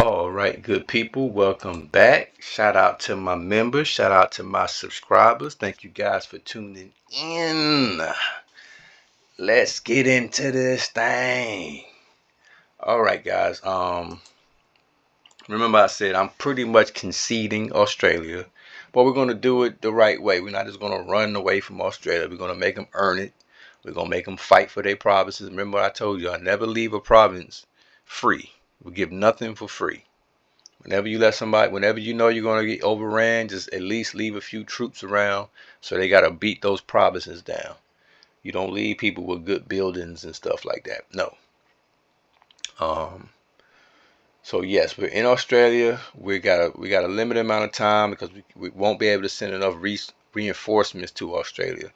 All right, good people, welcome back. Shout out to my members, shout out to my subscribers. Thank you guys for tuning in. Let's get into this thing. All right, guys. Remember I said I'm pretty much conceding Australia, but we're gonna do it the right way. We're not just gonna run away from Australia. We're gonna make them earn it. We're gonna make them fight for their provinces. Remember I told you I never leave a province free. We give nothing for free. Whenever you let somebody, whenever you know you're going to get overran, just at least leave a few troops around so they got to beat those provinces down. You don't leave people with good buildings and stuff like that. No. Um, so yes, we're in Australia. We got a limited amount of time because we won't be able to send enough reinforcements to Australia.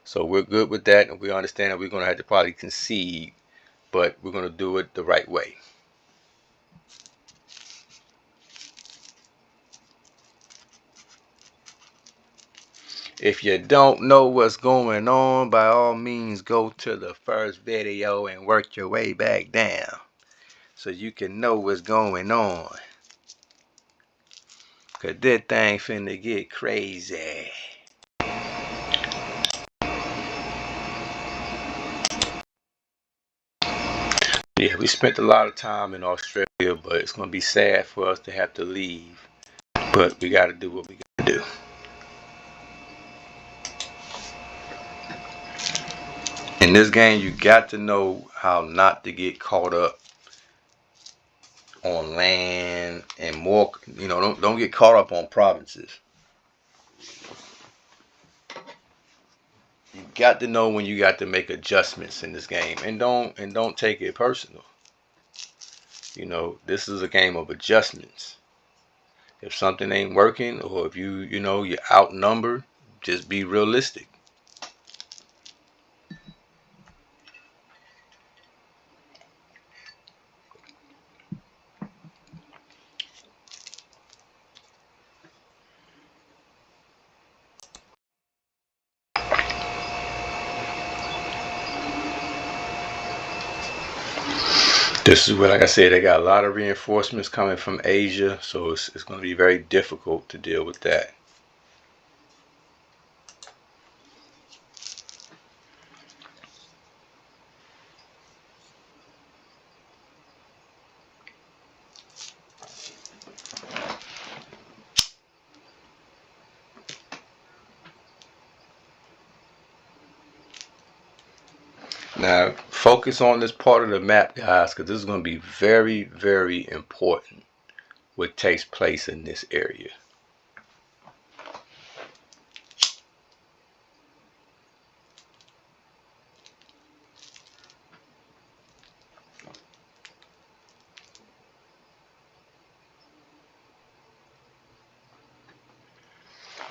So we're good with that, and we understand that we're going to have to probably concede, but we're going to do it the right way. If you don't know what's going on, by all means go to the first video and work your way back down so you can know what's going on. Cause this thing finna get crazy. Yeah, we spent a lot of time in Australia, but it's gonna be sad for us to have to leave. But we gotta do what we gotta do. In this game, you got to know how not to get caught up on land and more. Don't get caught up on provinces. You got to know when you got to make adjustments in this game, and don't take it personal. This is a game of adjustments. If something ain't working, or if you're outnumbered, just be realistic. This is what, like I said, they got a lot of reinforcements coming from Asia, so it's going to be very difficult to deal with that. Now, focus on this part of the map, guys, because this is going to be very, very important what takes place in this area.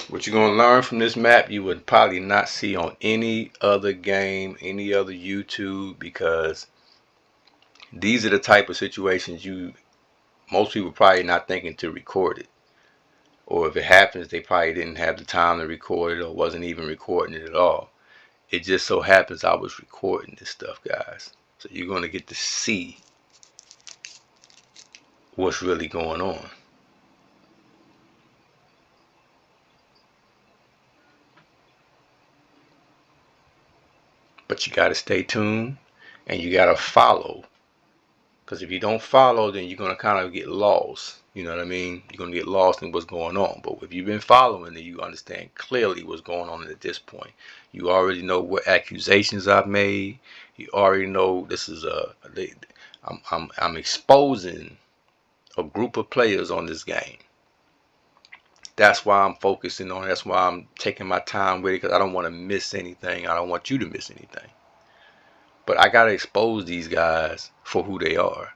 What you're going to learn from this map, you would probably not see on any other game, any other YouTube, because these are the type of situations most people probably not thinking to record it. Or if it happens, they probably didn't have the time to record it or wasn't even recording it at all. It just so happens I was recording this stuff, guys. So you're going to get to see what's really going on. But you got to stay tuned and you got to follow. Because if you don't follow, then you're going to kind of get lost. You know what I mean? You're going to get lost in what's going on. But if you've been following, then you understand clearly what's going on at this point. You already know what accusations I've made. You already know this is I'm exposing a group of players on this game. That's why I'm focusing on it. That's why I'm taking my time with it, because I don't want to miss anything. I don't want you to miss anything. But I got to expose these guys for who they are.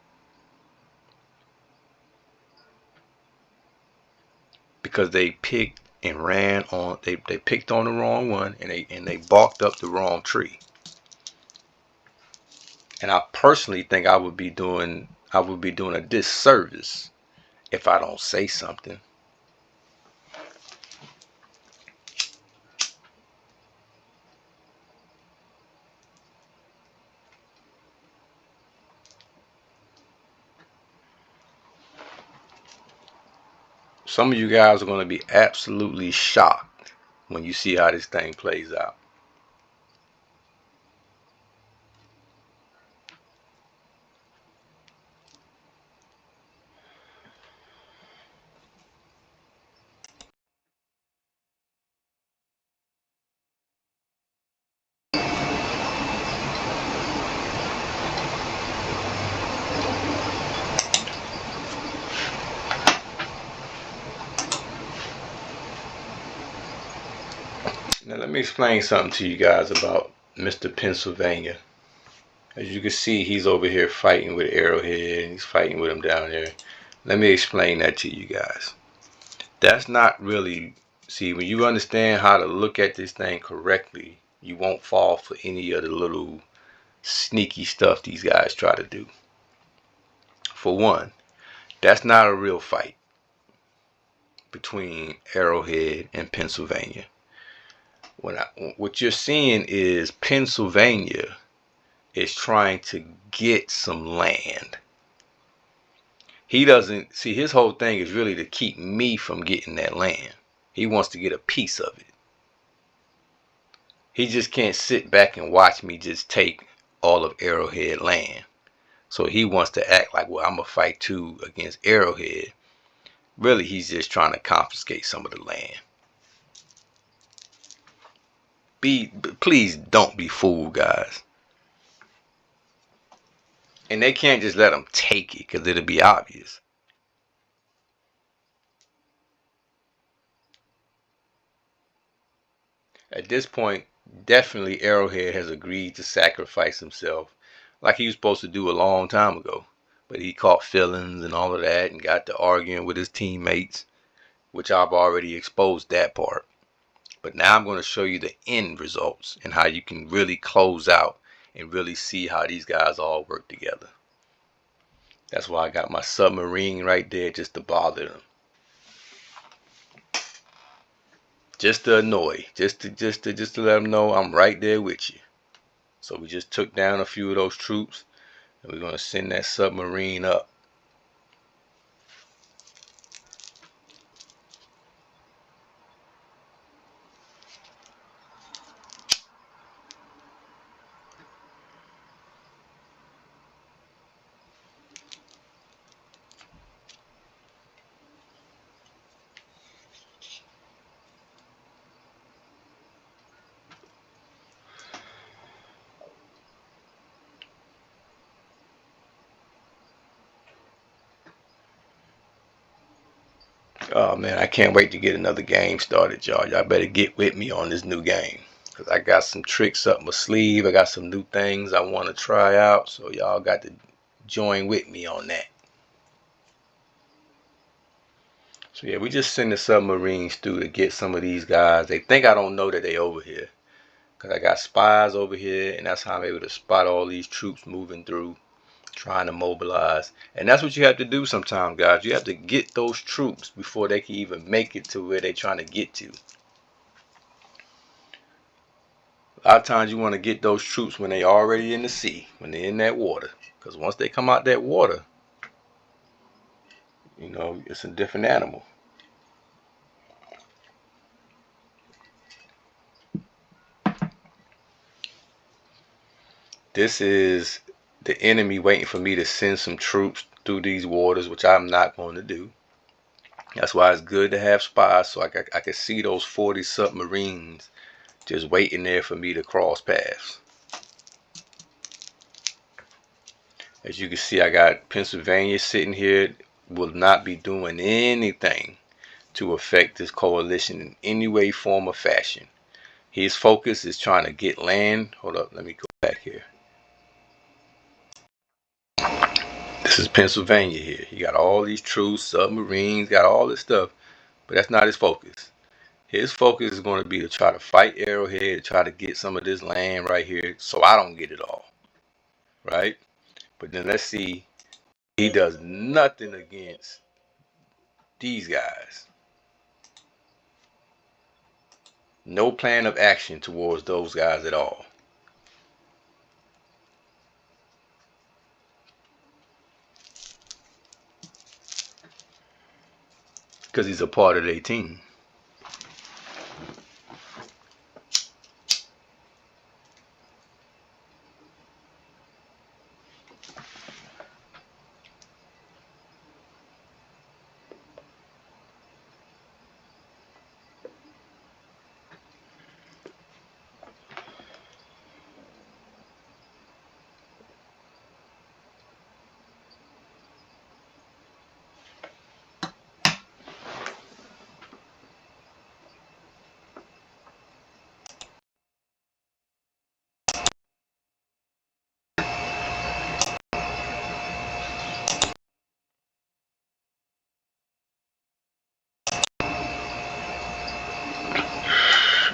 Because they picked and ran on, they picked on the wrong one, and they barked up the wrong tree. And I personally think I would be doing a disservice if I don't say something. Some of you guys are going to be absolutely shocked when you see how this thing plays out. Now let me explain something to you guys about Mr. Pennsylvania. As you can see, he's over here fighting with Arrowhead, and he's fighting with him down there. Let me explain that to you guys. That's not really, see, when you understand how to look at this thing correctly, you won't fall for any of the little sneaky stuff these guys try to do. For one, that's not a real fight between Arrowhead and Pennsylvania. What you're seeing is Pennsylvania is trying to get some land. He doesn't see, his whole thing is really to keep me from getting that land. He wants to get a piece of it. He just can't sit back and watch me just take all of Arrowhead land. So he wants to act like, well, I'm gonna fight too against Arrowhead. Really, he's just trying to confiscate some of the land. Please don't be fooled, guys. And they can't just let him take it because it'll be obvious. At this point, definitely Arrowhead has agreed to sacrifice himself like he was supposed to do a long time ago. But he caught feelings and all of that and got to arguing with his teammates, which I've already exposed that part. But now I'm going to show you the end results and how you can really close out and really see how these guys all work together. That's why I got my submarine right there just to bother them. Just to annoy, just to let them know I'm right there with you. So we just took down a few of those troops, and we're gonna send that submarine up. Oh man, I can't wait to get another game started, y'all. Y'all better get with me on this new game, cause I got some tricks up my sleeve. I got some new things I want to try out, so y'all got to join with me on that. So yeah, we just send the submarines through to get some of these guys. They think I don't know that they over here, cause I got spies over here, and that's how I'm able to spot all these troops moving through, trying to mobilize. And that's what you have to do sometimes, guys. You have to get those troops before they can even make it to where they're trying to get to. A lot of times you want to get those troops when they're already in the sea, when they're in that water. Because once they come out that water, it's a different animal. This is the enemy waiting for me to send some troops through these waters, which I'm not going to do. That's why it's good to have spies, so I can see those 40 submarines just waiting there for me to cross paths. As you can see, I got Pennsylvania sitting here, will not be doing anything to affect this coalition in any way, form, or fashion. His focus is trying to get land. Hold up, let me go back here. This is Pennsylvania here. He got all these troops, submarines, got all this stuff, but that's not his focus. His focus is going to be to try to fight Arrowhead, to try to get some of this land right here so I don't get it all. Right? But then let's see, he does nothing against these guys. No plan of action towards those guys at all. because he's a part of their team.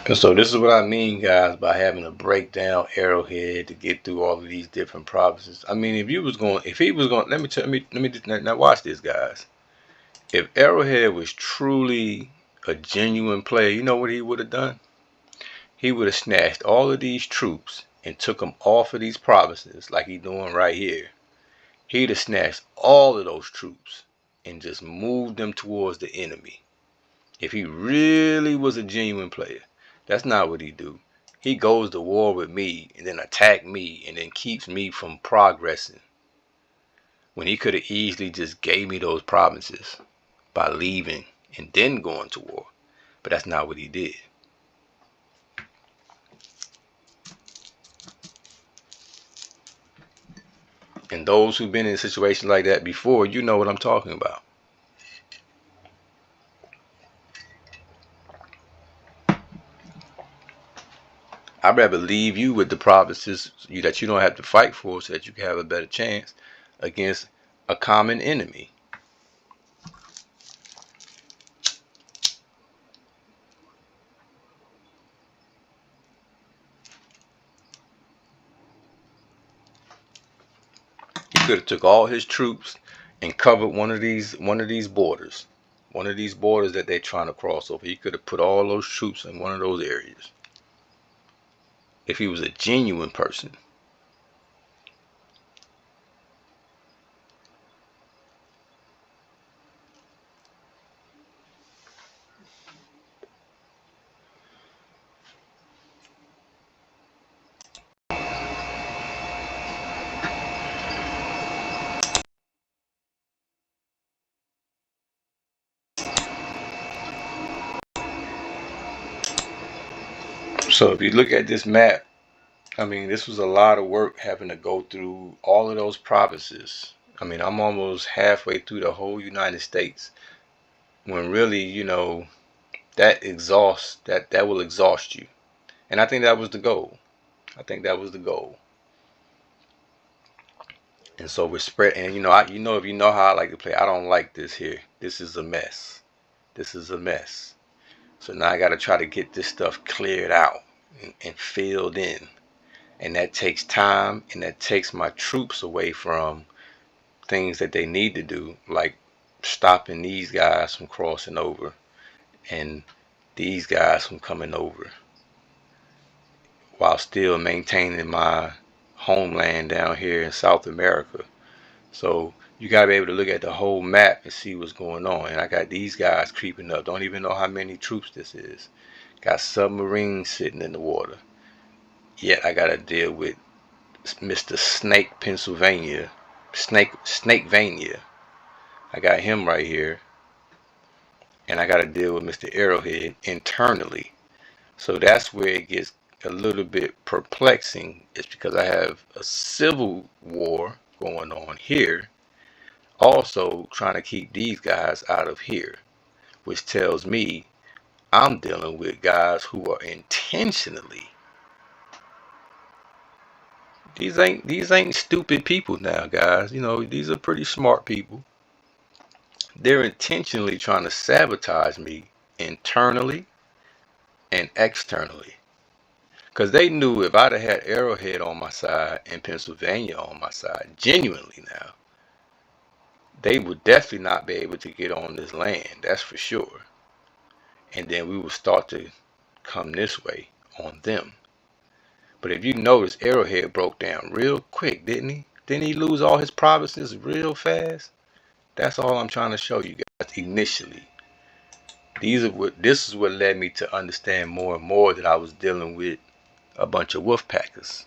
And so this is what I mean, guys, by having to break down Arrowhead to get through all of these different provinces. I mean, if he was going, now watch this, guys. If Arrowhead was truly a genuine player, you know what he would have done? He would have snatched all of these troops and took them off of these provinces, like he's doing right here. He'd have snatched all of those troops and just moved them towards the enemy. If he really was a genuine player, that's not what he do. He goes to war with me and then attack me and then keeps me from progressing. When he could have easily just gave me those provinces by leaving and then going to war. But that's not what he did. And those who've been in a situation like that before, you know what I'm talking about. I'd rather leave you with the provinces that you don't have to fight for so that you can have a better chance against a common enemy. He could have took all his troops and covered one of these borders. One of these borders that they're trying to cross over. He could have put all those troops in one of those areas. If he was a genuine person. So if you look at this map, I mean, this was a lot of work having to go through all of those provinces. I mean, I'm almost halfway through the whole United States. When really, that will exhaust you. And I think that was the goal. I think that was the goal. And so we're spread. And if you know how I like to play, I don't like this here. This is a mess. This is a mess. So now I got to try to get this stuff cleared out and filled in. And that takes time, and that takes my troops away from things that they need to do, like stopping these guys from crossing over and these guys from coming over, while still maintaining my homeland down here in South America. So you got to be able to look at the whole map and see what's going on. And I got these guys creeping up. Don't even know how many troops this is. Got submarines sitting in the water. Yet I got to deal with Mr. Snake, Pennsylvania. Snakevania. I got him right here. And I got to deal with Mr. Arrowhead internally. So that's where it gets a little bit perplexing. It's because I have a civil war going on here, also trying to keep these guys out of here, which tells me I'm dealing with guys who are intentionally, these ain't stupid people now, guys. These are pretty smart people. They're intentionally trying to sabotage me internally and externally. Because they knew if I'd have had Arrowhead on my side and Pennsylvania on my side, genuinely now, they would definitely not be able to get on this land, that's for sure. And then we would start to come this way on them. But if you notice, Arrowhead broke down real quick, didn't he? Didn't he lose all his provinces real fast? That's all I'm trying to show you guys initially. This is what led me to understand more and more that I was dealing with a bunch of wolf packers.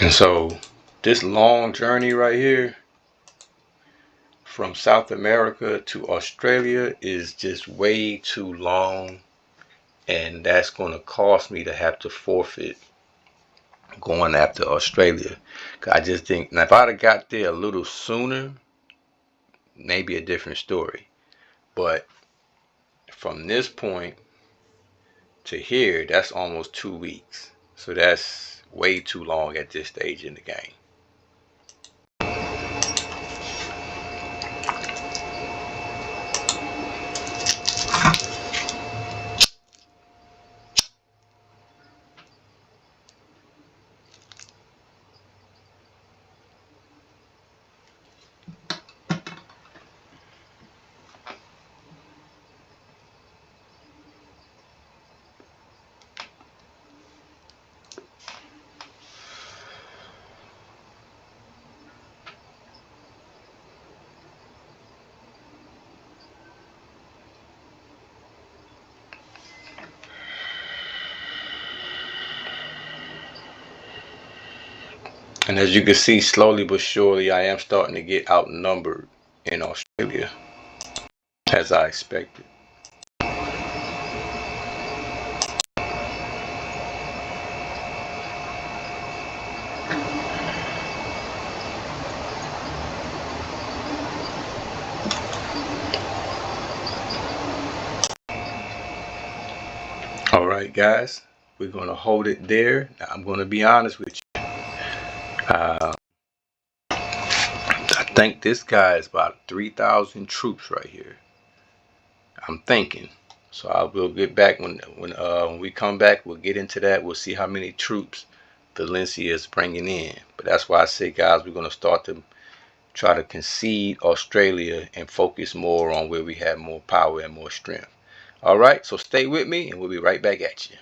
And so this long journey right here from South America to Australia is just way too long, and that's going to cost me to have to forfeit going after Australia. 'Cause I just think now if I'd have got there a little sooner, maybe a different story. But from this point to here, that's almost 2 weeks. So that's way too long at this stage in the game. And as you can see, slowly but surely, I am starting to get outnumbered in Australia, as I expected. All right, guys, we're going to hold it there. Now, I'm going to be honest with you. I think this guy is about 3,000 troops right here. I'm thinking. So I will get back when we come back. We'll get into that. We'll see how many troops Valencia is bringing in. But that's why I say, guys, we're going to start to try to concede Australia and focus more on where we have more power and more strength. All right, so stay with me, and we'll be right back at you.